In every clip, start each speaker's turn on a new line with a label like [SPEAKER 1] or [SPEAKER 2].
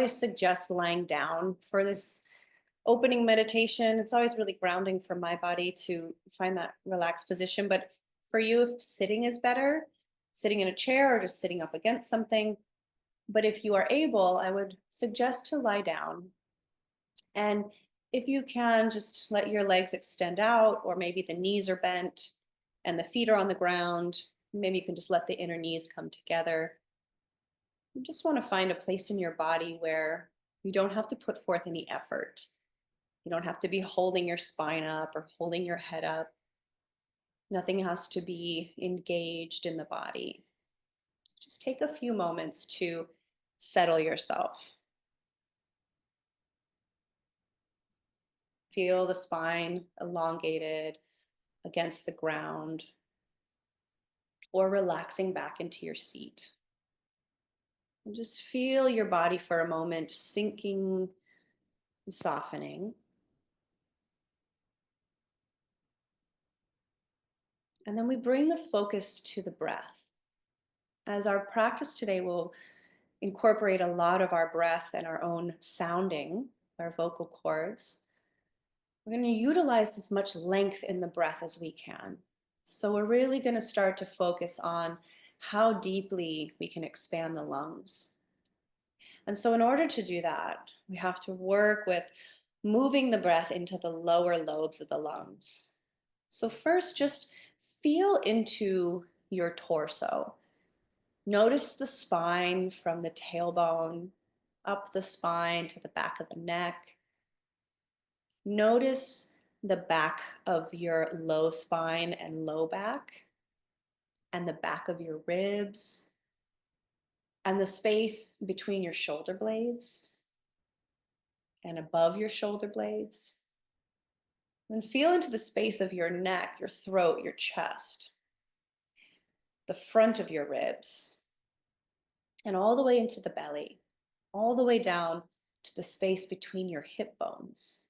[SPEAKER 1] always suggest lying down for this opening meditation. It's always really grounding for my body to find that relaxed position. But for you, if sitting is better, sitting in a chair or just sitting up against something. But if you are able, I would suggest to lie down. And if you can, just let your legs extend out, or maybe the knees are bent and the feet are on the ground. Maybe you can just let the inner knees come together. You just want to find a place in your body where you don't have to put forth any effort. You don't have to be holding your spine up or holding your head up. Nothing has to be engaged in the body. So just take a few moments to settle yourself. Feel the spine elongated against the ground or relaxing back into your seat. And just feel your body for a moment sinking and softening. And then we bring the focus to the breath. As our practice today will incorporate a lot of our breath and our own sounding, our vocal cords, we're going to utilize as much length in the breath as we can. So we're really going to start to focus on how deeply we can expand the lungs. And so in order to do that, we have to work with moving the breath into the lower lobes of the lungs. So first, just feel into your torso. Notice the spine from the tailbone up the spine to the back of the neck. Notice the back of your low spine and low back, and the back of your ribs, and the space between your shoulder blades and above your shoulder blades. Then feel into the space of your neck, your throat, your chest, the front of your ribs, and all the way into the belly, all the way down to the space between your hip bones.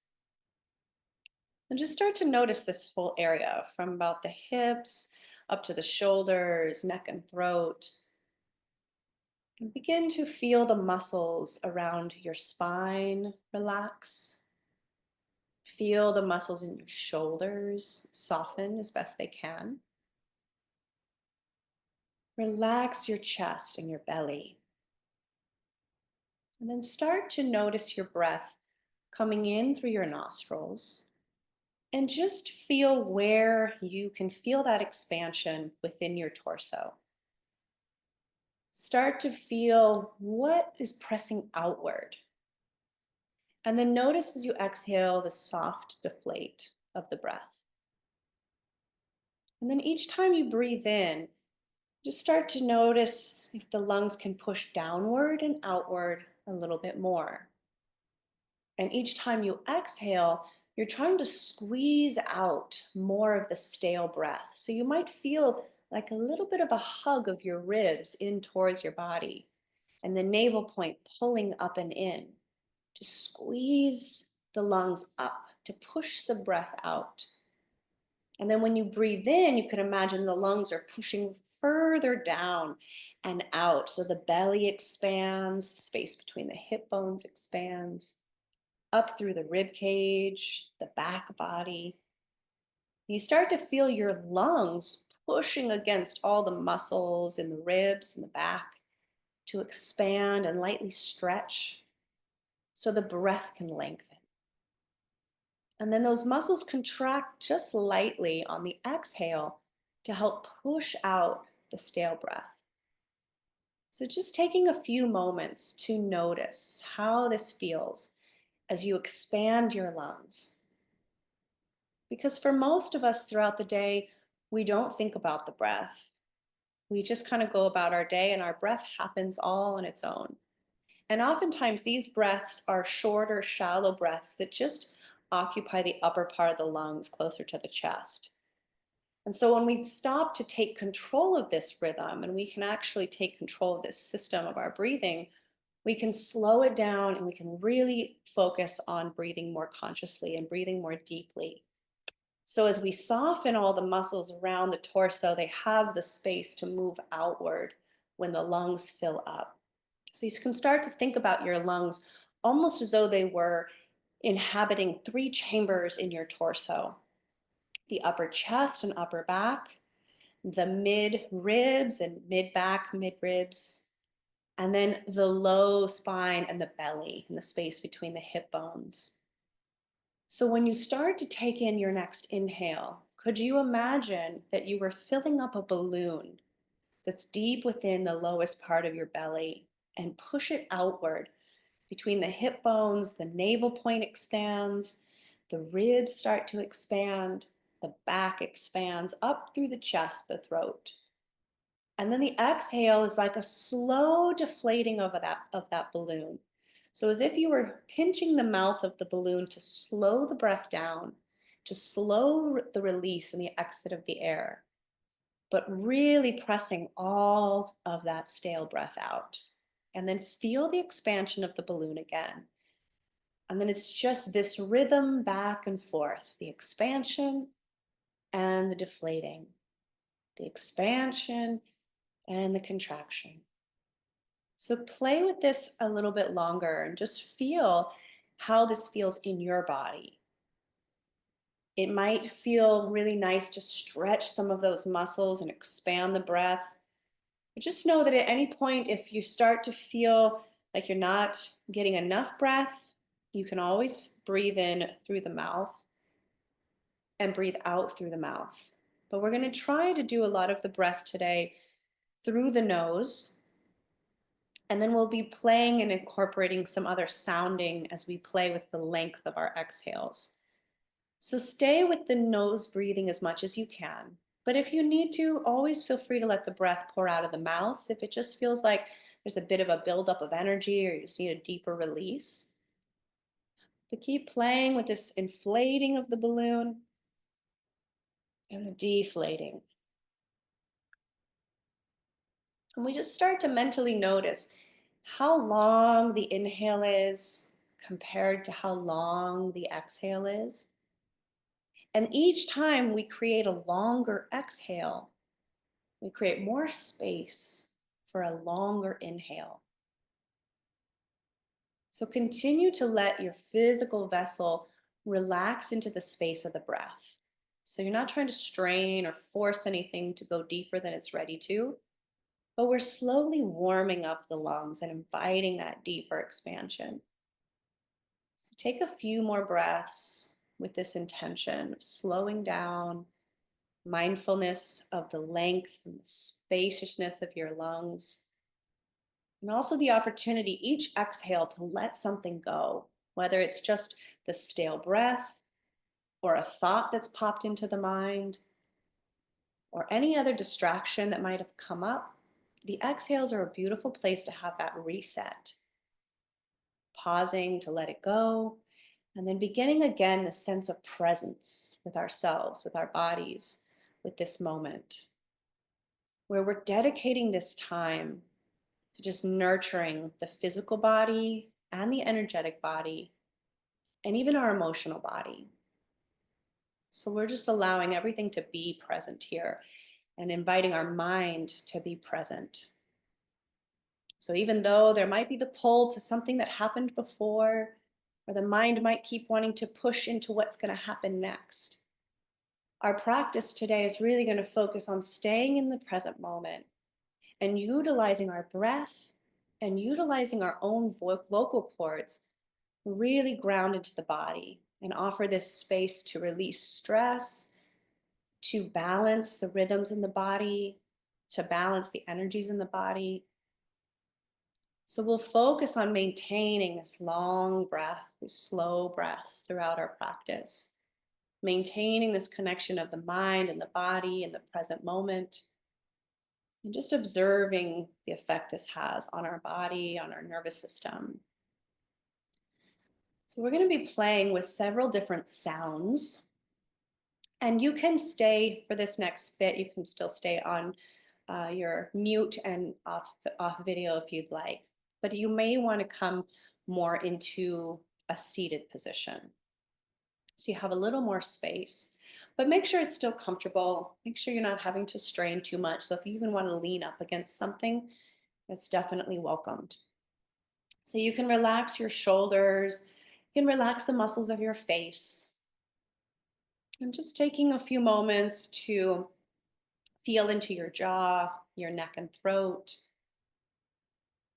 [SPEAKER 1] And just start to notice this whole area from about the hips up to the shoulders, neck and throat. And begin to feel the muscles around your spine relax. Feel the muscles in your shoulders soften as best they can. Relax your chest and your belly. And then start to notice your breath coming in through your nostrils. And just feel where you can feel that expansion within your torso. Start to feel what is pressing outward. And then notice as you exhale the soft deflate of the breath. And then each time you breathe in, just start to notice if the lungs can push downward and outward a little bit more. And each time you exhale, you're trying to squeeze out more of the stale breath. So you might feel like a little bit of a hug of your ribs in towards your body, and the navel point pulling up and in. Just squeeze the lungs up to push the breath out. And then when you breathe in, you can imagine the lungs are pushing further down and out. So the belly expands, the space between the hip bones expands, up through the rib cage, the back body. You start to feel your lungs pushing against all the muscles in the ribs and the back to expand and lightly stretch so the breath can lengthen. And then those muscles contract just lightly on the exhale to help push out the stale breath. So just taking a few moments to notice how this feels as you expand your lungs. Because for most of us throughout the day, we don't think about the breath. We just kind of go about our day and our breath happens all on its own. And oftentimes these breaths are shorter, shallow breaths that just occupy the upper part of the lungs closer to the chest. And so when we stop to take control of this rhythm and we can actually take control of this system of our breathing, we can slow it down and we can really focus on breathing more consciously and breathing more deeply. So as we soften all the muscles around the torso, they have the space to move outward when the lungs fill up. So you can start to think about your lungs almost as though they were inhabiting three chambers in your torso: the upper chest and upper back, the mid ribs and mid back, mid ribs, and then the low spine and the belly and the space between the hip bones. So when you start to take in your next inhale, could you imagine that you were filling up a balloon that's deep within the lowest part of your belly and push it outward between the hip bones, the navel point expands, the ribs start to expand, the back expands up through the chest, the throat. And then the exhale is like a slow deflating of that balloon. So as if you were pinching the mouth of the balloon to slow the breath down, to slow the release and the exit of the air, but really pressing all of that stale breath out. And then feel the expansion of the balloon again. And then it's just this rhythm back and forth, the expansion and the deflating, the expansion and the contraction. So play with this a little bit longer and just feel how this feels in your body. It might feel really nice to stretch some of those muscles and expand the breath. But just know that at any point, if you start to feel like you're not getting enough breath, you can always breathe in through the mouth and breathe out through the mouth. But we're going to try to do a lot of the breath today through the nose. And then we'll be playing and incorporating some other sounding as we play with the length of our exhales. So stay with the nose breathing as much as you can. But if you need to, always feel free to let the breath pour out of the mouth if it just feels like there's a bit of a buildup of energy or you just need a deeper release. But keep playing with this inflating of the balloon and the deflating. And we just start to mentally notice how long the inhale is compared to how long the exhale is. And each time we create a longer exhale, we create more space for a longer inhale. So continue to let your physical vessel relax into the space of the breath. So you're not trying to strain or force anything to go deeper than it's ready to, but we're slowly warming up the lungs and inviting that deeper expansion. So take a few more breaths with this intention of slowing down, mindfulness of the length and the spaciousness of your lungs, and also the opportunity each exhale to let something go, whether it's just the stale breath or a thought that's popped into the mind or any other distraction that might have come up. The exhales are a beautiful place to have that reset, pausing to let it go, and then beginning again the sense of presence with ourselves, with our bodies, with this moment, where we're dedicating this time to just nurturing the physical body and the energetic body and even our emotional body. So we're just allowing everything to be present here and inviting our mind to be present. So even though there might be the pull to something that happened before, or the mind might keep wanting to push into what's going to happen next, our practice today is really going to focus on staying in the present moment and utilizing our breath and utilizing our own vocal cords really ground into the body and offer this space to release stress, to balance the rhythms in the body, to balance the energies in the body. So we'll focus on maintaining this long breath, these slow breaths throughout our practice, maintaining this connection of the mind and the body in the present moment, and just observing the effect this has on our body, on our nervous system. So we're going to be playing with several different sounds. And you can stay for this next bit, you can still stay on your mute and off video if you'd like. But you may want to come more into a seated position, so you have a little more space. But make sure it's still comfortable. Make sure you're not having to strain too much. So if you even want to lean up against something, that's definitely welcomed. So you can relax your shoulders, you can relax the muscles of your face. And just taking a few moments to feel into your jaw, your neck and throat,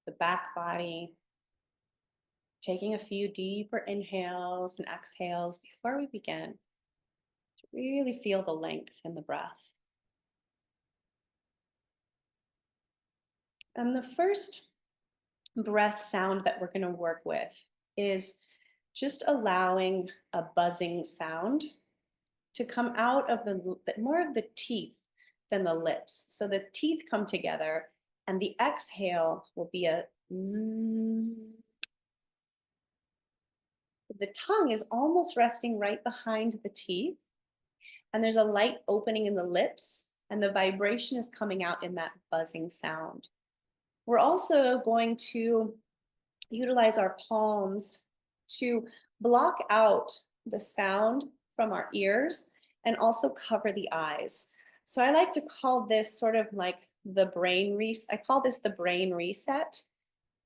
[SPEAKER 1] the back body. Taking a few deeper inhales and exhales before we begin to really feel the length in the breath. And the first breath sound that we're going to work with is just allowing a buzzing sound to come out of more of the teeth than the lips. So the teeth come together and the exhale will be a zzz. The tongue is almost resting right behind the teeth, and there's a light opening in the lips, and the vibration is coming out in that buzzing sound. We're also going to utilize our palms to block out the sound from our ears and also cover the eyes. So I like to call this sort of like the brain reset. I call this the brain reset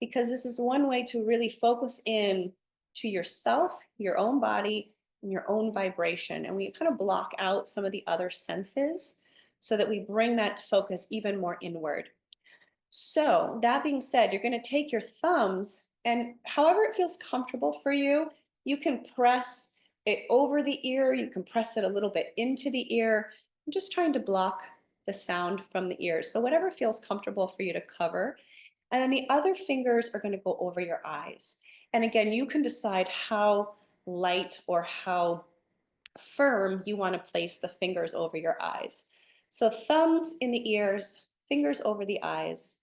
[SPEAKER 1] because this is one way to really focus in to yourself, your own body, and your own vibration. And we kind of block out some of the other senses so that we bring that focus even more inward. So, that being said, you're going to take your thumbs and however it feels comfortable for you, you can press it over the ear, you can press it a little bit into the ear. I'm just trying to block the sound from the ears. So, whatever feels comfortable for you to cover. And then the other fingers are going to go over your eyes. And again, you can decide how light or how firm you want to place the fingers over your eyes. So, thumbs in the ears, fingers over the eyes.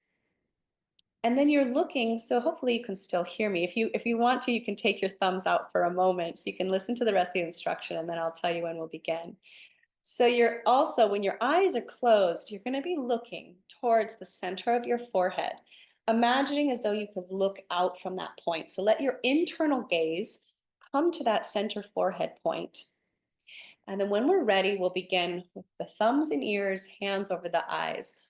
[SPEAKER 1] And then you're looking, so hopefully you can still hear me. If you want to, you can take your thumbs out for a moment so you can listen to the rest of the instruction and then I'll tell you when we'll begin. So you're also, when your eyes are closed, you're going to be looking towards the center of your forehead, imagining as though you could look out from that point. So let your internal gaze come to that center forehead point. And then when we're ready, we'll begin with the thumbs and ears, hands over the eyes.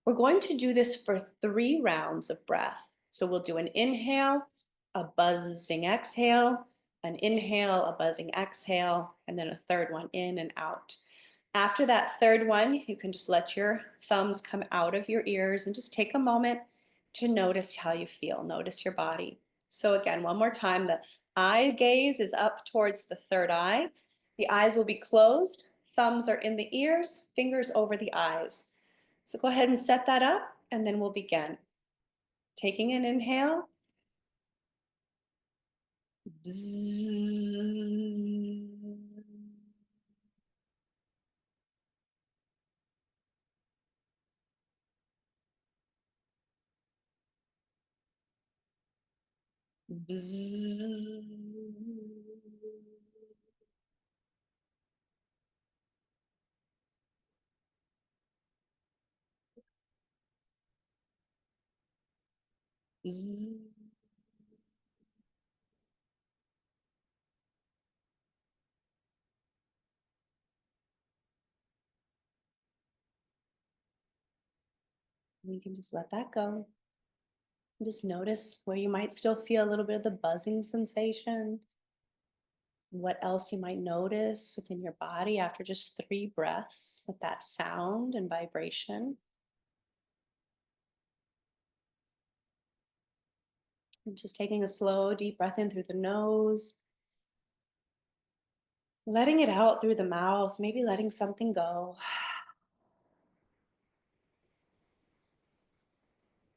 [SPEAKER 1] We're going to do this for 3 rounds of breath. So we'll do an inhale, a buzzing exhale, an inhale, a buzzing exhale, and then a third one in and out. After that third one, you can just let your thumbs come out of your ears and just take a moment to notice how you feel. Notice your body. So again, one more time, the eye gaze is up towards the third eye. The eyes will be closed, thumbs are in the ears, fingers over the eyes. So go ahead and set that up and then we'll begin. Taking an inhale. Bzzz. Bzzz. Bzzz. You can just let that go. Just notice where you might still feel a little bit of the buzzing sensation. What else you might notice within your body after just 3 breaths with that sound and vibration. And just taking a slow, deep breath in through the nose, letting it out through the mouth, maybe letting something go.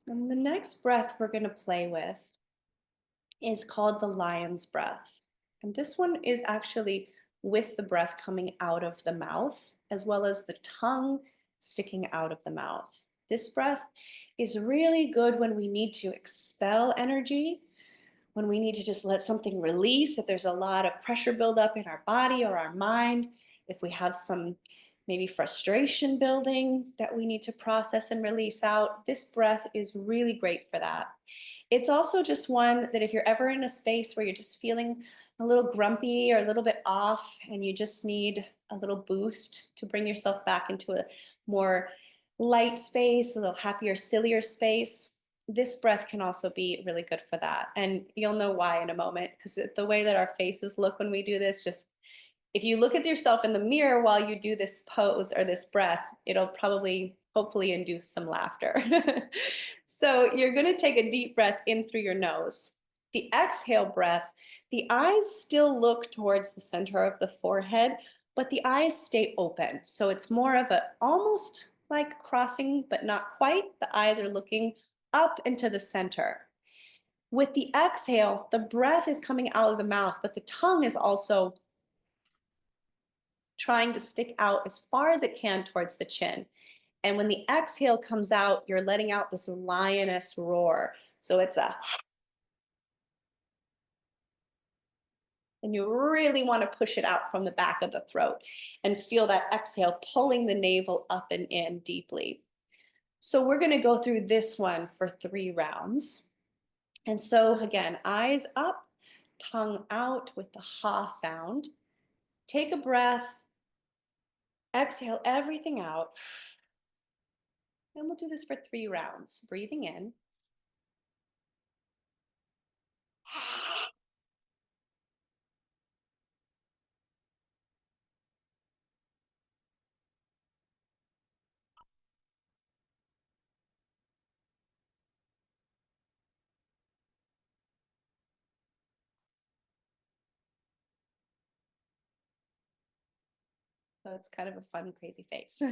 [SPEAKER 1] And the next breath we're going to play with is called the lion's breath. And this one is actually with the breath coming out of the mouth, as well as the tongue sticking out of the mouth. This breath is really good when we need to expel energy, when we need to just let something release, if there's a lot of pressure buildup in our body or our mind, if we have some maybe frustration building that we need to process and release out, this breath is really great for that. It's also just one that if you're ever in a space where you're just feeling a little grumpy or a little bit off and you just need a little boost to bring yourself back into a more light space, a little happier, sillier space, this breath can also be really good for that. And you'll know why in a moment, because the way that our faces look when we do this, just if you look at yourself in the mirror while you do this pose or this breath, it'll probably, hopefully, induce some laughter. So you're going to take a deep breath in through your nose. The exhale breath, the eyes still look towards the center of the forehead, but the eyes stay open. So it's more of a almost like crossing, but not quite. The eyes are looking up into the center. With the exhale, the breath is coming out of the mouth, but the tongue is also trying to stick out as far as it can towards the chin. And when the exhale comes out, you're letting out this lioness roar. So it's a, and you really want to push it out from the back of the throat and feel that exhale pulling the navel up and in deeply. So we're going to go through this one for 3 rounds. And so again, eyes up, tongue out with the ha sound. Take a breath, exhale everything out. And we'll do this for 3 rounds. Breathing in. So it's kind of a fun, crazy face.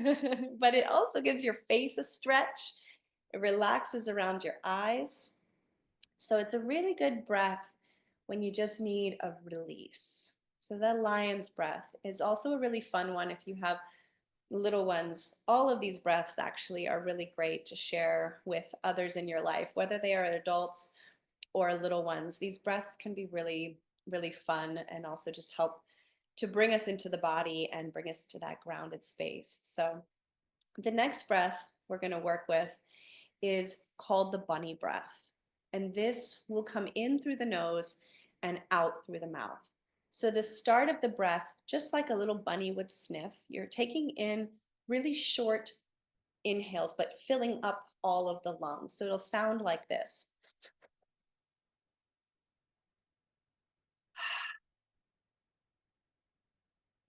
[SPEAKER 1] But it also gives your face a stretch. It relaxes around your eyes. So it's a really good breath when you just need a release. So that lion's breath is also a really fun one if you have little ones. All of these breaths actually are really great to share with others in your life, whether they are adults or little ones. These breaths can be really, really fun and also just help to bring us into the body and bring us into that grounded space. So the next breath we're going to work with is called the bunny breath. And this will come in through the nose and out through the mouth. So the start of the breath, just like a little bunny would sniff, you're taking in really short inhales, but filling up all of the lungs. So it'll sound like this.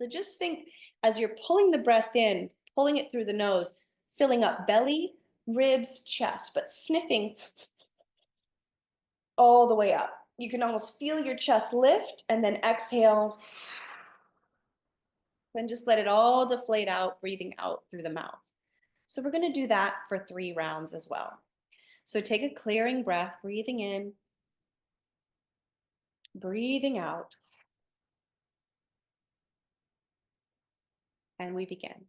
[SPEAKER 1] So just think as you're pulling the breath in, pulling it through the nose, filling up belly, ribs, chest, but sniffing all the way up. You can almost feel your chest lift and then exhale. Then just let it all deflate out, breathing out through the mouth. So we're going to do that for 3 rounds as well. So take a clearing breath, breathing in, breathing out, and we begin.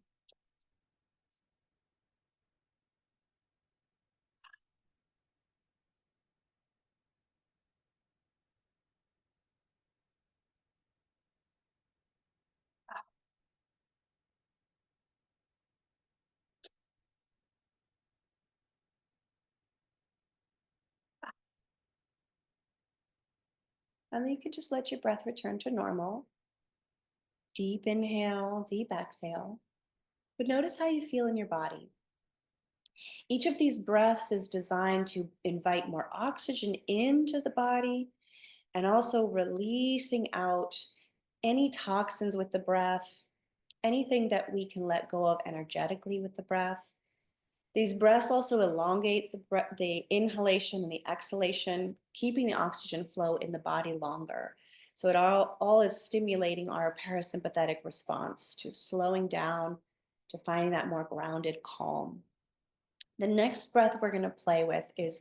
[SPEAKER 1] And then you can just let your breath return to normal. Deep inhale, deep exhale. But notice how you feel in your body. Each of these breaths is designed to invite more oxygen into the body and also releasing out any toxins with the breath, anything that we can let go of energetically with the breath. These breaths also elongate the inhalation and the exhalation, keeping the oxygen flow in the body longer. So it all is stimulating our parasympathetic response to slowing down, to finding that more grounded calm. The next breath we're going to play with is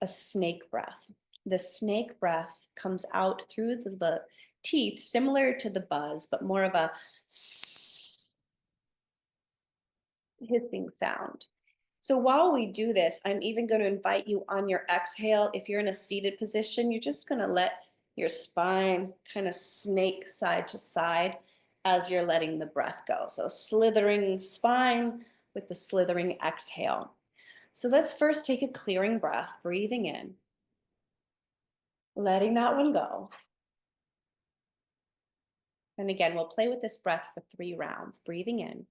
[SPEAKER 1] a snake breath. The snake breath comes out through the teeth, similar to the buzz, but more of a hissing sound. So while we do this, I'm even going to invite you on your exhale. If you're in a seated position, you're just going to let your spine kind of snake side to side as you're letting the breath go. So slithering spine with the slithering exhale. So let's first take a clearing breath, breathing in, letting that one go. And again, we'll play with this breath for 3 rounds, breathing in.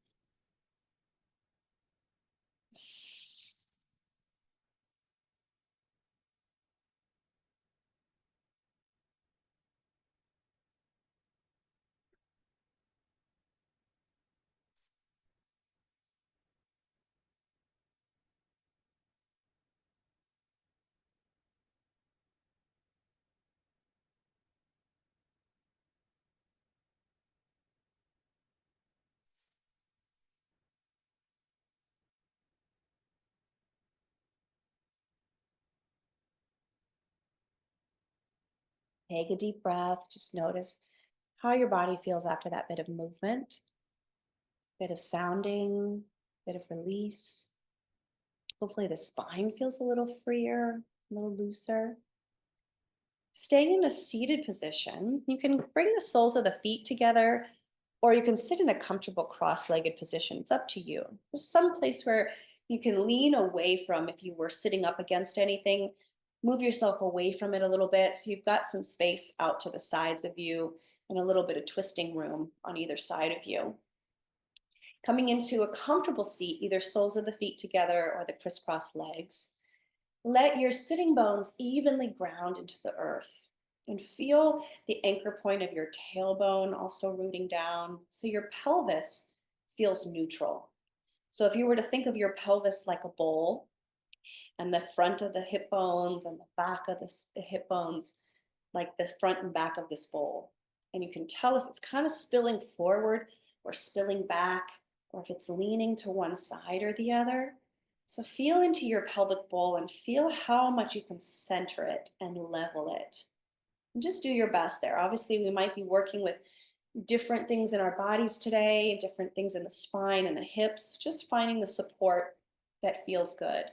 [SPEAKER 1] Take a deep breath. Just notice how your body feels after that bit of movement, bit of sounding, bit of release. Hopefully the spine feels a little freer, a little looser. Staying in a seated position, you can bring the soles of the feet together, or you can sit in a comfortable cross-legged position. It's up to you. There's some place where you can lean away from if you were sitting up against anything. Move yourself away from it a little bit so you've got some space out to the sides of you and a little bit of twisting room on either side of you. Coming into a comfortable seat, either soles of the feet together or the crisscross legs. Let your sitting bones evenly ground into the earth and feel the anchor point of your tailbone also rooting down so your pelvis feels neutral. So if you were to think of your pelvis like a bowl and the front of the hip bones and the back of the hip bones like the front and back of this bowl, and you can tell if it's kind of spilling forward or spilling back or if it's leaning to one side or the other. So feel into your pelvic bowl and feel how much you can center it and level it. And just do your best there. Obviously, we might be working with different things in our bodies today, different things in the spine and the hips, just finding the support that feels good.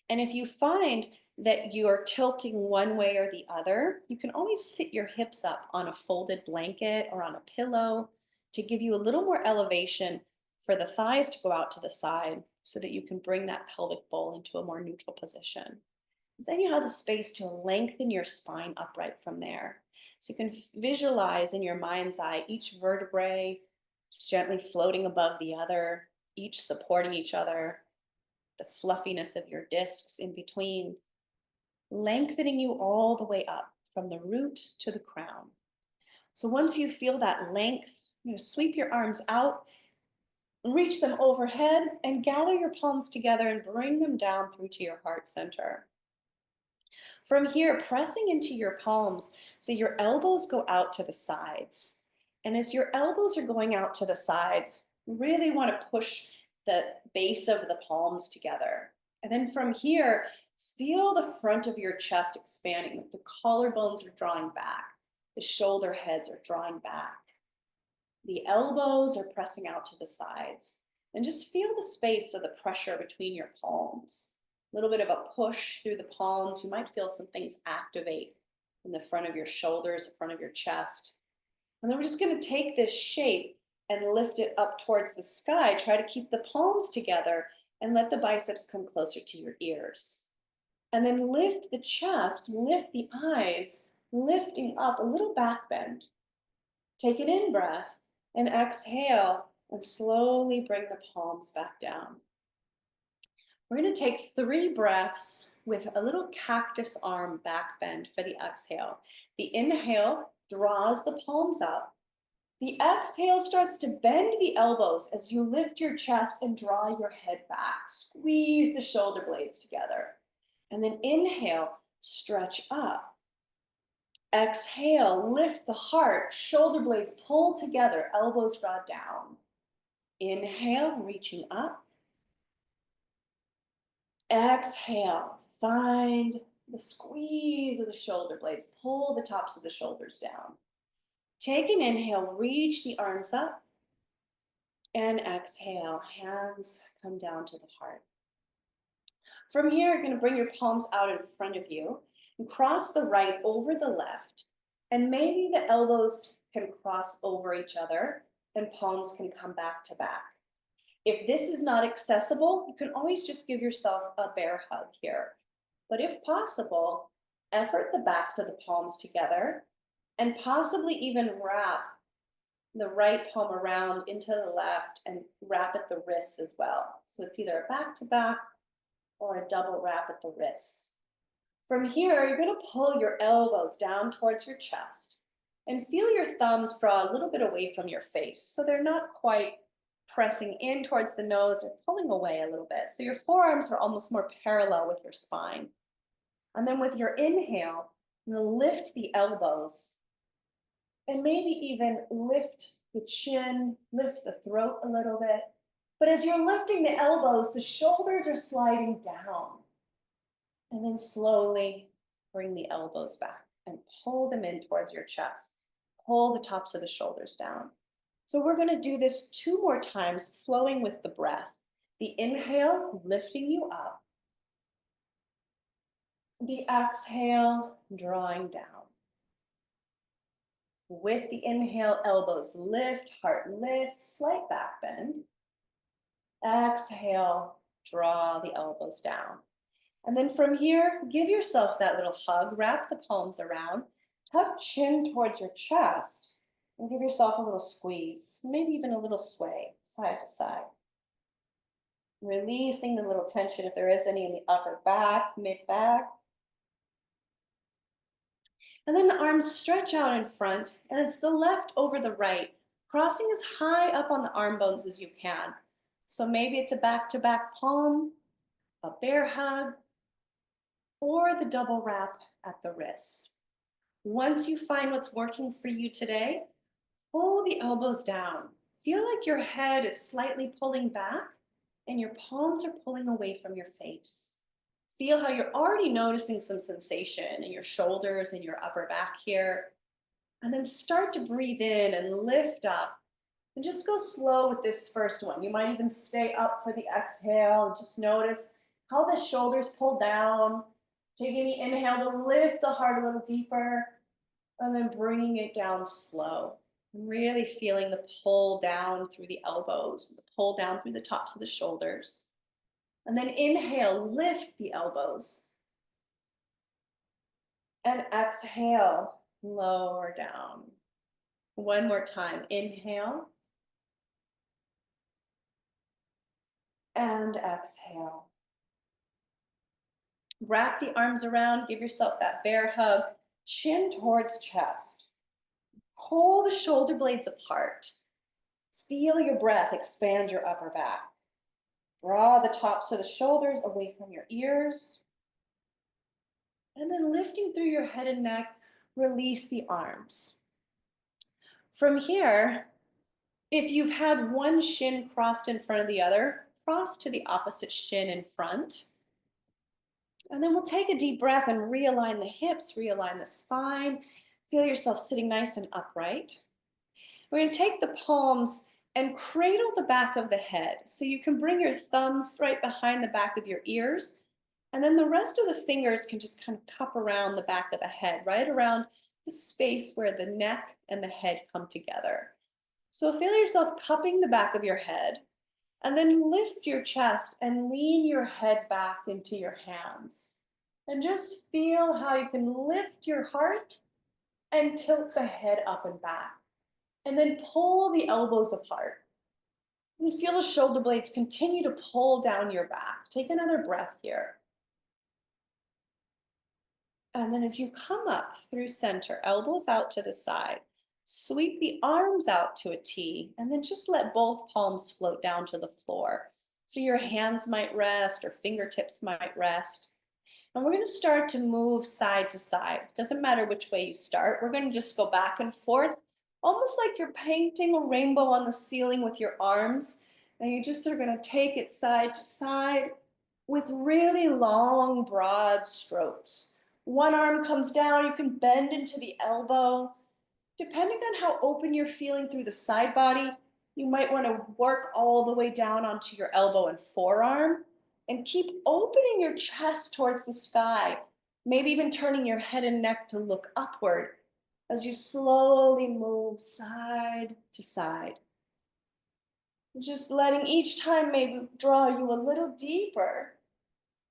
[SPEAKER 1] And if you find that you're tilting one way or the other, you can always sit your hips up on a folded blanket or on a pillow to give you a little more elevation for the thighs to go out to the side so that you can bring that pelvic bowl into a more neutral position. Then you have the space to lengthen your spine upright from there. So you can visualize in your mind's eye each vertebrae just gently floating above the other, each supporting each other, the fluffiness of your discs in between, lengthening you all the way up from the root to the crown. So once you feel that length, sweep your arms out, reach them overhead, and gather your palms together and bring them down through to your heart center. From here, pressing into your palms so your elbows go out to the sides. And as your elbows are going out to the sides, you really want to push the base of the palms together. And then from here, feel the front of your chest expanding, like the collarbones are drawing back, the shoulder heads are drawing back. The elbows are pressing out to the sides. And just feel the space of the pressure between your palms. A little bit of a push through the palms. You might feel some things activate in the front of your shoulders, the front of your chest. And then we're just going to take this shape and lift it up towards the sky. Try to keep the palms together and let the biceps come closer to your ears. And then lift the chest, lift the eyes, lifting up a little back bend. Take an in-breath and exhale and slowly bring the palms back down. We're going to take 3 breaths with a little cactus arm back bend for the exhale. The inhale draws the palms up. The exhale starts to bend the elbows as you lift your chest and draw your head back. Squeeze the shoulder blades together. And then inhale, stretch up. Exhale, lift the heart, shoulder blades pull together, elbows draw down. Inhale, reaching up. Exhale, find the squeeze of the shoulder blades, pull the tops of the shoulders down. Take an inhale, reach the arms up, and exhale, hands come down to the heart. From here, you're going to bring your palms out in front of you and cross the right over the left, and maybe the elbows can cross over each other and palms can come back to back. If this is not accessible, you can always just give yourself a bear hug here. But if possible, effort the backs of the palms together and possibly even wrap the right palm around into the left and wrap at the wrists as well. So it's either a back to back or a double wrap at the wrists. From here, you're going to pull your elbows down towards your chest and feel your thumbs draw a little bit away from your face so they're not quite pressing in towards the nose, they're pulling away a little bit. So your forearms are almost more parallel with your spine. And then with your inhale, you'll lift the elbows and maybe even lift the chin, lift the throat a little bit. But as you're lifting the elbows, the shoulders are sliding down. And then slowly bring the elbows back. and pull them in towards your chest. Pull the tops of the shoulders down. So we're going to do this 2 more times, flowing with the breath. The inhale, lifting you up. The exhale, drawing down. With the inhale, elbows lift, heart lifts, slight back bend. Exhale, draw the elbows down. And then from here, give yourself that little hug, wrap the palms around, tuck chin towards your chest, and give yourself a little squeeze, maybe even a little sway, side to side. Releasing the little tension if there is any in the upper back, mid back. And then the arms stretch out in front, and it's the left over the right, crossing as high up on the arm bones as you can. So maybe it's a back-to-back palm, a bear hug, or the double wrap at the wrists. Once you find what's working for you today, pull the elbows down. Feel like your head is slightly pulling back and your palms are pulling away from your face. Feel how you're already noticing some sensation in your shoulders and your upper back here. And then start to breathe in and lift up. And just go slow with this first one. You might even stay up for the exhale. Just notice how the shoulders pull down. Taking the inhale to lift the heart a little deeper. And then bringing it down slow. Really feeling the pull down through the elbows, the pull down through the tops of the shoulders. And then inhale, lift the elbows. And exhale, lower down. One more time, inhale. And exhale. Wrap the arms around, give yourself that bear hug, chin towards chest. Pull the shoulder blades apart. Feel your breath expand your upper back. Draw the tops of the shoulders away from your ears. And then lifting through your head and neck, release the arms. From here, if you've had one shin crossed in front of the other, cross to the opposite shin in front. And then we'll take a deep breath and realign the hips, realign the spine. Feel yourself sitting nice and upright. We're going to take the palms and cradle the back of the head. So you can bring your thumbs right behind the back of your ears. And then the rest of the fingers can just kind of cup around the back of the head, right around the space where the neck and the head come together. So feel yourself cupping the back of your head. And then lift your chest and lean your head back into your hands. And just feel how you can lift your heart and tilt the head up and back. And then pull the elbows apart. And feel the shoulder blades continue to pull down your back. Take another breath here. And then as you come up through center, elbows out to the side, sweep the arms out to a T, and then just let both palms float down to the floor. So your hands might rest or fingertips might rest. And we're going to start to move side to side. It doesn't matter which way you start. We're going to just go back and forth, almost like you're painting a rainbow on the ceiling with your arms. And you just are going to take it side to side with really long, broad strokes. One arm comes down, you can bend into the elbow. Depending on how open you're feeling through the side body, you might want to work all the way down onto your elbow and forearm and keep opening your chest towards the sky, maybe even turning your head and neck to look upward as you slowly move side to side. Just letting each time maybe draw you a little deeper.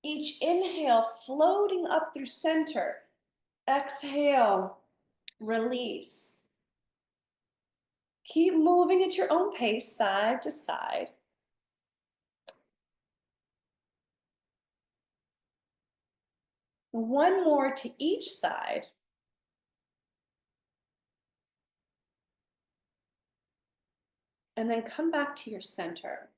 [SPEAKER 1] Each inhale floating up through center. Exhale, release. Keep moving at your own pace, side to side. One more to each side. And then come back to your center.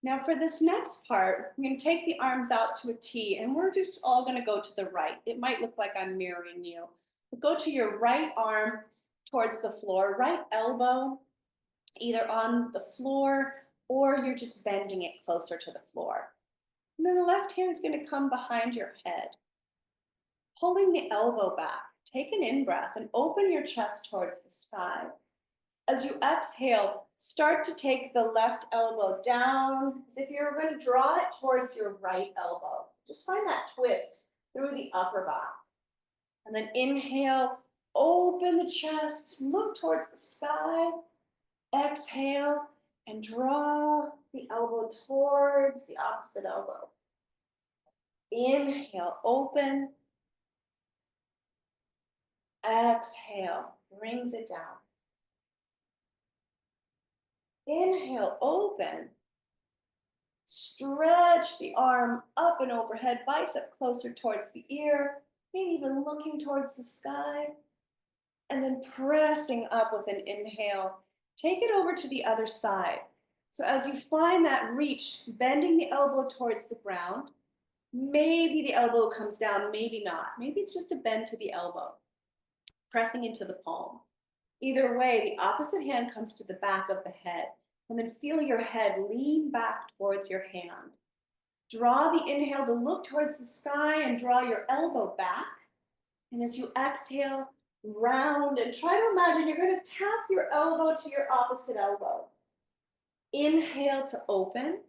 [SPEAKER 1] Now for this next part, I'm going to take the arms out to a T, and we're just all going to go to the right. It might look like I'm mirroring you. But go to your right arm towards the floor, right elbow, either on the floor or you're just bending it closer to the floor. And then the left hand is going to come behind your head. Pulling the elbow back, take an in-breath and open your chest towards the sky. As you exhale, start to take the left elbow down as if you're going to draw it towards your right elbow. Just find that twist through the upper back. And then inhale, open the chest, look towards the sky. Exhale and draw the elbow towards the opposite elbow. Inhale, open. Exhale, brings it down. Inhale, open. Stretch the arm up and overhead, bicep closer towards the ear, maybe even looking towards the sky. And then pressing up with an inhale. Take it over to the other side. So as you find that reach, bending the elbow towards the ground, maybe the elbow comes down, maybe not. Maybe it's just a bend to the elbow, pressing into the palm. Either way, the opposite hand comes to the back of the head, and then feel your head lean back towards your hand. Draw the inhale to look towards the sky and draw your elbow back. And as you exhale, round and try to imagine you're going to tap your elbow to your opposite elbow. Inhale to open.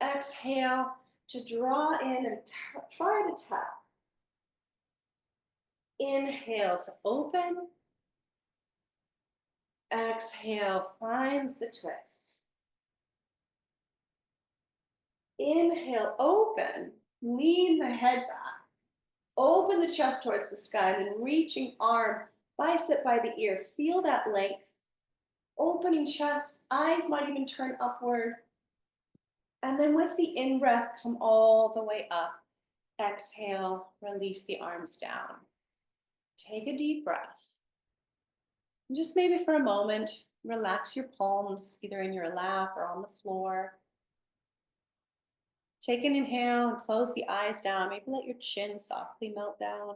[SPEAKER 1] Exhale to draw in and try to tap. Inhale to open. Exhale finds the twist. Inhale, open. Lean the head back. Open the chest towards the sky, and then reaching arm, bicep by the ear. Feel that length. Opening chest, eyes might even turn upward. And then with the in-breath, come all the way up. Exhale, release the arms down. Take a deep breath. And just maybe for a moment, relax your palms, either in your lap or on the floor. Take an inhale and close the eyes down. Maybe let your chin softly melt down.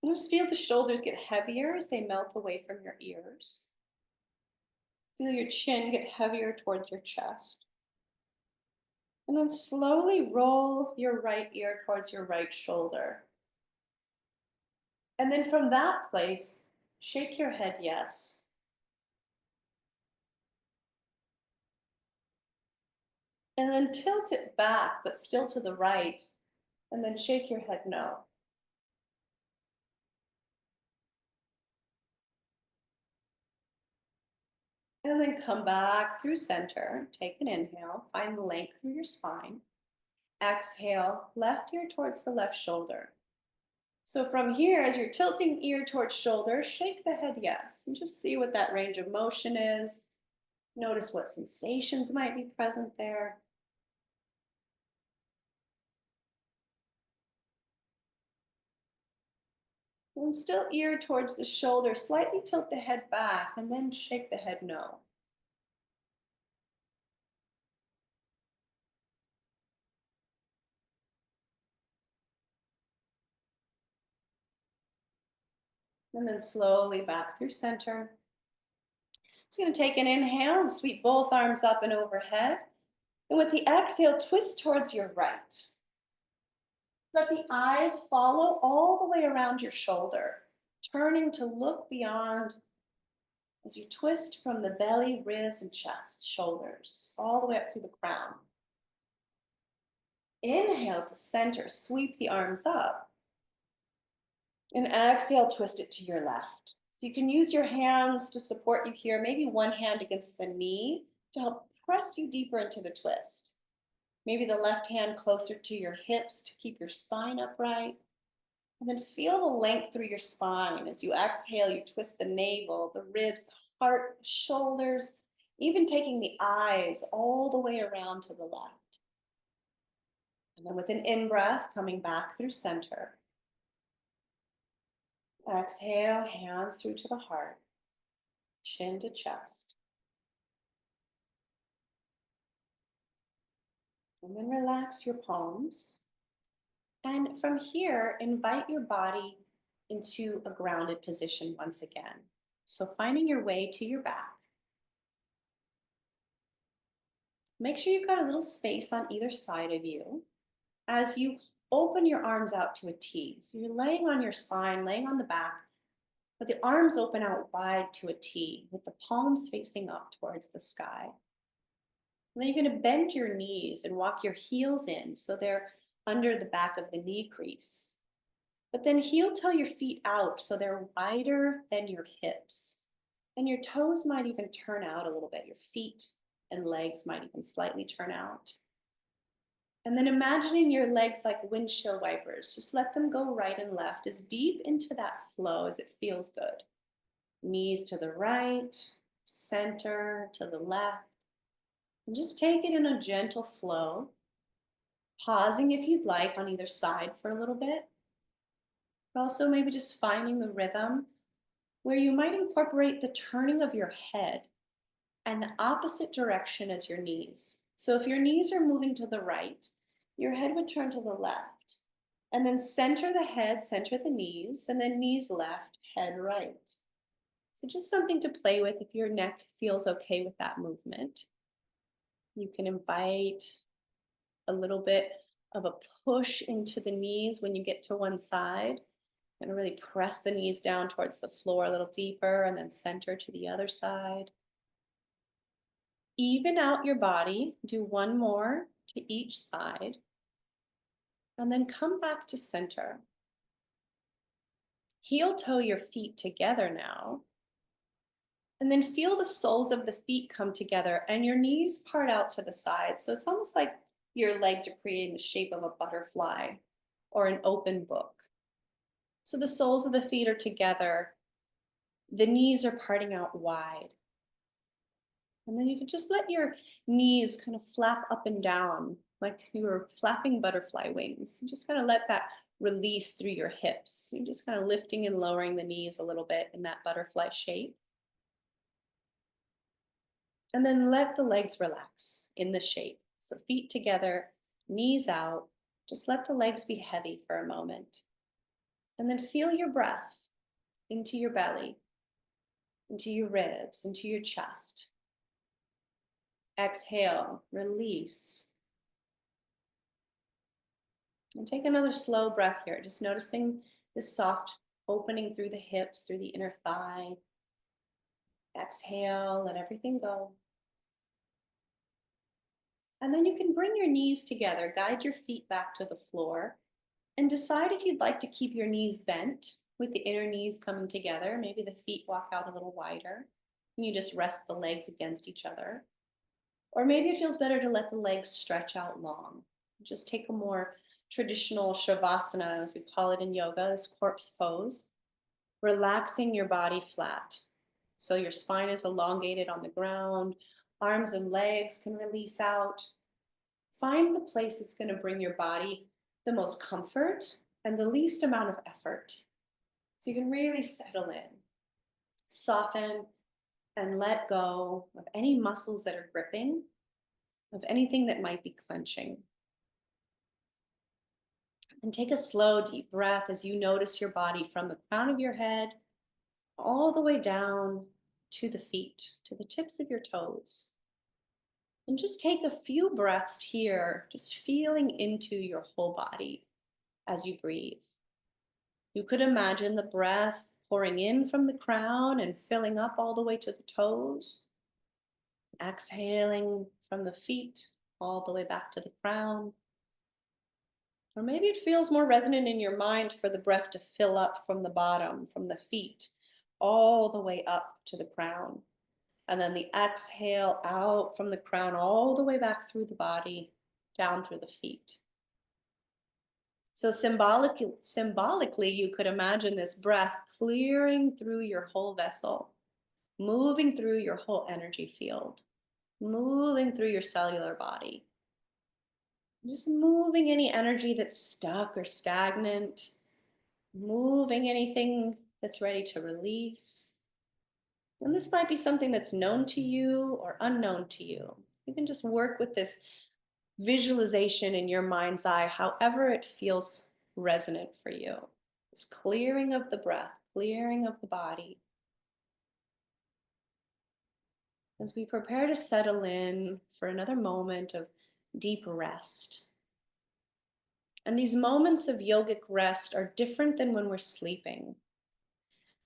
[SPEAKER 1] And just feel the shoulders get heavier as they melt away from your ears. Feel your chin get heavier towards your chest. And then slowly roll your right ear towards your right shoulder. And then from that place, shake your head yes. And then tilt it back, but still to the right. And then shake your head no. And then come back through center. Take an inhale. Find the length through your spine. Exhale, left ear towards the left shoulder. So from here, as you're tilting ear towards shoulder, shake the head yes. And just see what that range of motion is. Notice what sensations might be present there. And still ear towards the shoulder, slightly tilt the head back and then shake the head no. And then slowly back through center. Just going to take an inhale and sweep both arms up and overhead. And with the exhale, twist towards your right. Let the eyes follow all the way around your shoulder, turning to look beyond as you twist from the belly, ribs, and chest, shoulders, all the way up through the crown. Inhale to center, sweep the arms up. And exhale, twist it to your left. You can use your hands to support you here, maybe one hand against the knee to help press you deeper into the twist. Maybe the left hand closer to your hips to keep your spine upright. And then feel the length through your spine. As you exhale, you twist the navel, the ribs, the heart, the shoulders, even taking the eyes all the way around to the left. And then with an in-breath, coming back through center. Exhale, hands through to the heart, chin to chest. And then relax your palms. And from here, invite your body into a grounded position once again. So finding your way to your back. Make sure you've got a little space on either side of you. as you open your arms out to a T. So you're laying on your spine, laying on the back, but the arms open out wide to a T with the palms facing up towards the sky. And then you're going to bend your knees and walk your heels in so they're under the back of the knee crease. But then heel toe your feet out so they're wider than your hips. And your toes might even turn out a little bit. Your feet and legs might even slightly turn out. And then imagining your legs like windshield wipers. Just let them go right and left as deep into that flow as it feels good. Knees to the right, center to the left. And just take it in a gentle flow, pausing if you'd like on either side for a little bit. But also maybe just finding the rhythm where you might incorporate the turning of your head and the opposite direction as your knees. So if your knees are moving to the right, your head would turn to the left. And then center the head, center the knees, and then knees left, head right. So just something to play with if your neck feels okay with that movement. You can invite a little bit of a push into the knees when you get to one side. And really press the knees down towards the floor a little deeper and then center to the other side. Even out your body. Do one more to each side. And then come back to center. Heel toe your feet together now. And then feel the soles of the feet come together and your knees part out to the side. So it's almost like your legs are creating the shape of a butterfly or an open book. So the soles of the feet are together. The knees are parting out wide. And then you can just let your knees kind of flap up and down like you were flapping butterfly wings. And just kind of let that release through your hips. You're just kind of lifting and lowering the knees a little bit in that butterfly shape. And then let the legs relax in the shape. So feet together, knees out. Just let the legs be heavy for a moment. And then feel your breath into your belly, into your ribs, into your chest. Exhale, release. And take another slow breath here, just noticing this soft opening through the hips, through the inner thigh. Exhale, let everything go. And then you can bring your knees together, guide your feet back to the floor, and decide if you'd like to keep your knees bent with the inner knees coming together. Maybe the feet walk out a little wider, and you just rest the legs against each other. Or maybe it feels better to let the legs stretch out long. Just take a more traditional shavasana, as we call it in yoga, this corpse pose, relaxing your body flat. So your spine is elongated on the ground, arms and legs can release out. Find the place that's going to bring your body the most comfort and the least amount of effort. So you can really settle in, soften, and let go of any muscles that are gripping, of anything that might be clenching. And take a slow, deep breath as you notice your body from the crown of your head all the way down to the feet, to the tips of your toes. And just take a few breaths here, just feeling into your whole body as you breathe. You could imagine the breath pouring in from the crown and filling up all the way to the toes. Exhaling from the feet all the way back to the crown. Or maybe it feels more resonant in your mind for the breath to fill up from the bottom, from the feet, all the way up to the crown. And then the exhale out from the crown all the way back through the body, down through the feet. So symbolically, you could imagine this breath clearing through your whole vessel, moving through your whole energy field, moving through your cellular body. Just moving any energy that's stuck or stagnant, moving anything that's ready to release. And this might be something that's known to you or unknown to you. You can just work with this visualization in your mind's eye, however it feels resonant for you. This clearing of the breath, clearing of the body. As we prepare to settle in for another moment of deep rest. And these moments of yogic rest are different than when we're sleeping.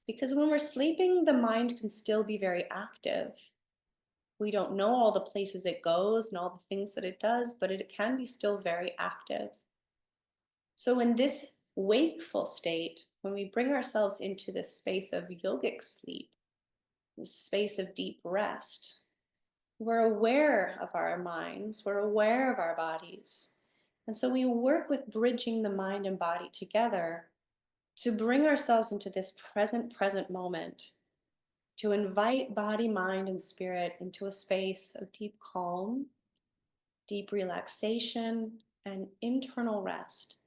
[SPEAKER 1] Because when we're sleeping, the mind can still be very active. We don't know all the places it goes and all the things that it does, but it can be still very active. So, in this wakeful state, when we bring ourselves into this space of yogic sleep, this space of deep rest, we're aware of our minds, we're aware of our bodies. And so we work with bridging the mind and body together to bring ourselves into this present moment, to invite body, mind, and spirit into a space of deep calm, deep relaxation, and internal rest.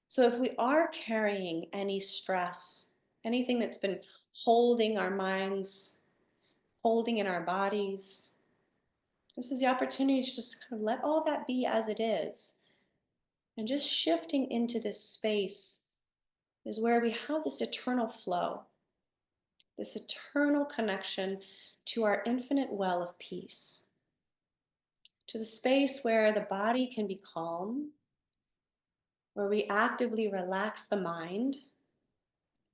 [SPEAKER 1] So if we are carrying any stress, anything that's been holding our minds, holding in our bodies, this is the opportunity to just kind of let all that be as it is. And just shifting into this space is where we have this eternal flow, this eternal connection to our infinite well of peace, to the space where the body can be calm, where we actively relax the mind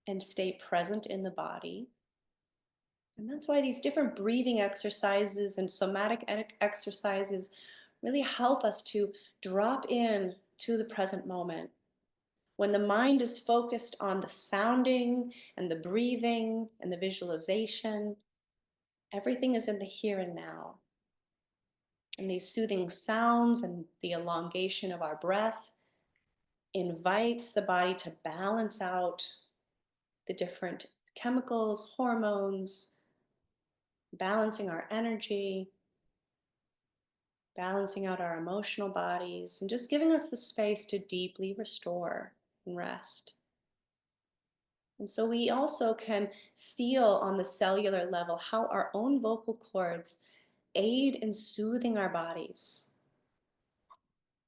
[SPEAKER 1] and stay present in the body. And that's why these different breathing exercises and somatic exercises really help us to drop in to the present moment. When the mind is focused on the sounding and the breathing and the visualization, everything is in the here and now. And these soothing sounds and the elongation of our breath invites the body to balance out the different chemicals, hormones, balancing our energy, balancing out our emotional bodies, and just giving us the space to deeply restore and rest. And so we also can feel on the cellular level how our own vocal cords aid in soothing our bodies.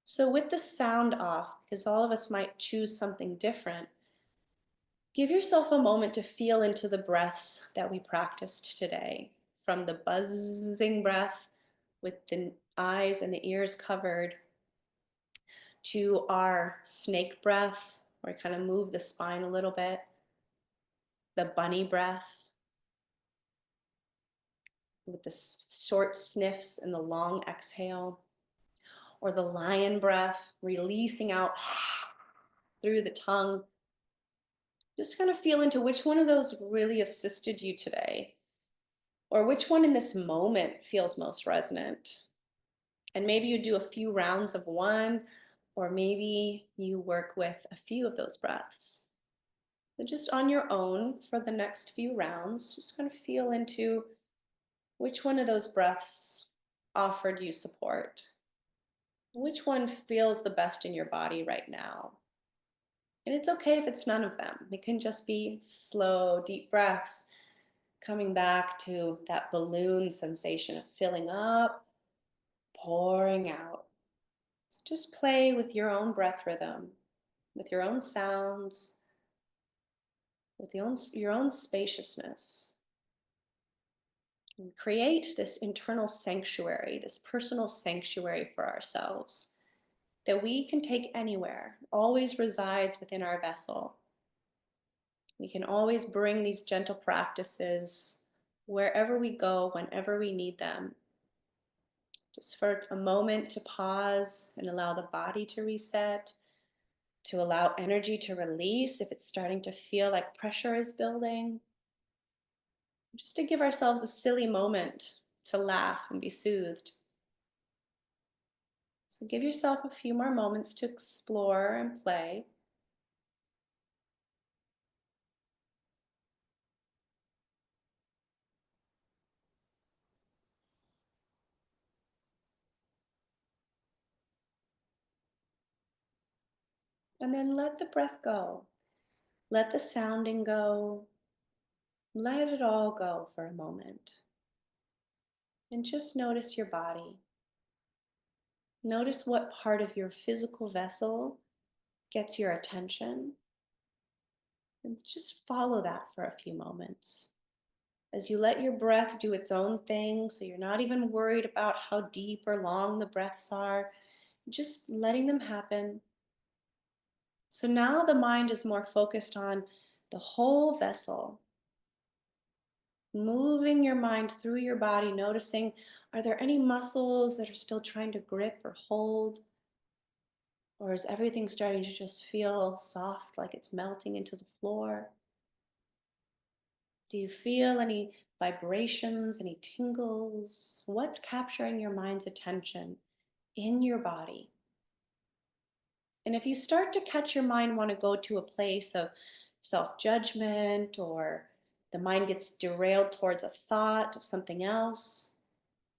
[SPEAKER 1] So, with the sound off, because all of us might choose something different, give yourself a moment to feel into the breaths that we practiced today. From the buzzing breath with the eyes and the ears covered, to our snake breath, where we kind of move the spine a little bit, the bunny breath with the short sniffs and the long exhale, or the lion breath, releasing out through the tongue. Just kind of feel into which one of those really assisted you today, or which one in this moment feels most resonant. And maybe you do a few rounds of one, or maybe you work with a few of those breaths. But just on your own for the next few rounds, just kind of feel into which one of those breaths offered you support. Which one feels the best in your body right now? And it's okay if it's none of them. It can just be slow, deep breaths, coming back to that balloon sensation of filling up, pouring out. So just play with your own breath rhythm, with your own sounds, with your own spaciousness. And create this internal sanctuary, this personal sanctuary for ourselves that we can take anywhere, always resides within our vessel. We can always bring these gentle practices wherever we go, whenever we need them. Just for a moment to pause and allow the body to reset, to allow energy to release if it's starting to feel like pressure is building. Just to give ourselves a silly moment to laugh and be soothed. So give yourself a few more moments to explore and play. And then let the breath go. Let the sounding go. Let it all go for a moment. And just notice your body. Notice what part of your physical vessel gets your attention. And just follow that for a few moments. As you let your breath do its own thing, so you're not even worried about how deep or long the breaths are, just letting them happen. So now the mind is more focused on the whole vessel, moving your mind through your body, noticing, are there any muscles that are still trying to grip or hold? Or is everything starting to just feel soft, like it's melting into the floor? Do you feel any vibrations, any tingles? What's capturing your mind's attention in your body? And if you start to catch your mind want to go to a place of self-judgment, or the mind gets derailed towards a thought of something else,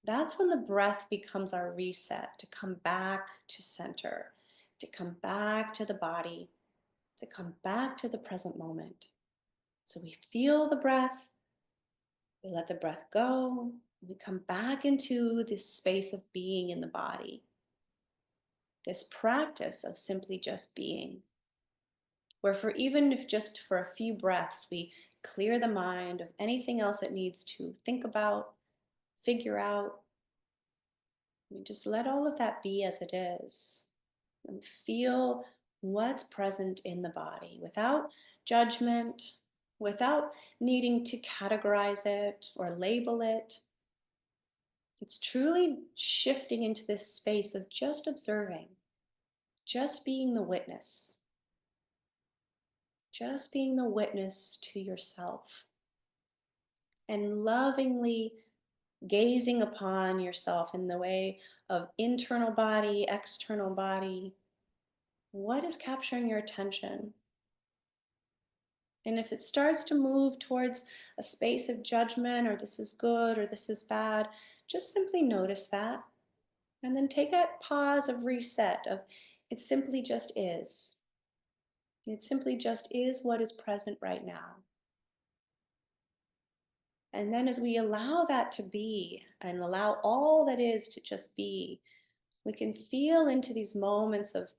[SPEAKER 1] that's when the breath becomes our reset to come back to center, to come back to the body, to come back to the present moment. So we feel the breath, we let the breath go, we come back into this space of being in the body, this practice of simply just being, where for even if just for a few breaths, we clear the mind of anything else it needs to think about, figure out. We just let all of that be as it is and feel what's present in the body without judgment, without needing to categorize it or label it. It's truly shifting into this space of just observing, just being the witness, just being the witness to yourself, and lovingly gazing upon yourself in the way of internal body, external body. What is capturing your attention? And if it starts to move towards a space of judgment, or this is good or this is bad, just simply notice that. And then take that pause of reset of it simply just is. It simply just is what is present right now. And then as we allow that to be and allow all that is to just be, we can feel into these moments of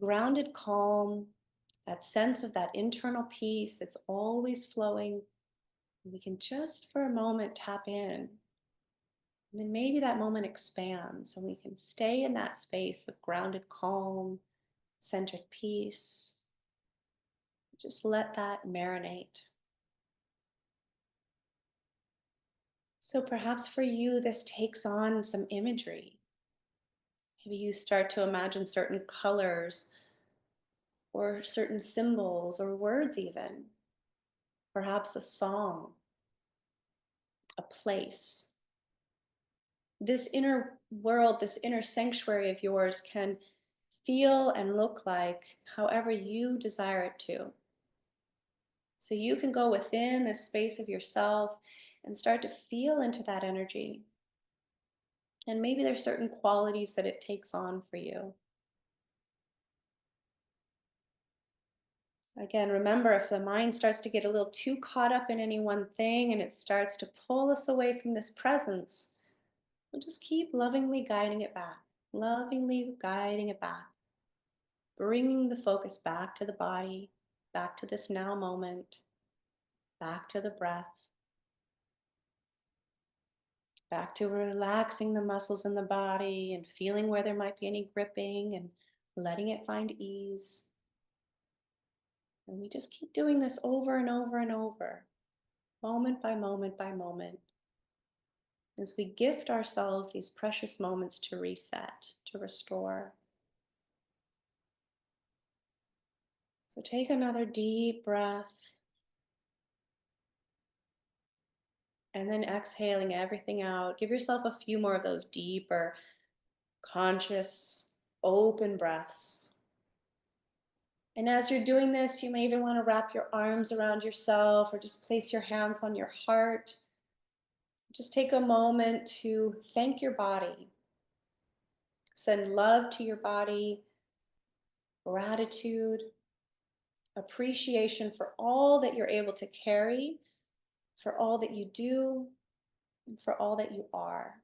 [SPEAKER 1] grounded calm, that sense of that internal peace that's always flowing. We can just for a moment tap in. And then maybe that moment expands and we can stay in that space of grounded calm, centered peace. Just let that marinate. So perhaps for you, this takes on some imagery. Maybe you start to imagine certain colors or certain symbols or words, even. Perhaps a song, a place. This inner world, this inner sanctuary of yours can feel and look like however you desire it to. So you can go within this space of yourself and start to feel into that energy. And maybe there's certain qualities that it takes on for you. Again, remember, if the mind starts to get a little too caught up in any one thing and it starts to pull us away from this presence, we'll just keep lovingly guiding it back, lovingly guiding it back, bringing the focus back to the body, back to this now moment, back to the breath, back to relaxing the muscles in the body and feeling where there might be any gripping and letting it find ease. And we just keep doing this over and over and over, moment by moment by moment, as we gift ourselves these precious moments to reset, to restore. So take another deep breath, and then exhaling everything out. Give yourself a few more of those deeper, conscious, open breaths. And as you're doing this, you may even want to wrap your arms around yourself or just place your hands on your heart. Just take a moment to thank your body. Send love to your body, gratitude, appreciation for all that you're able to carry, for all that you do, and for all that you are.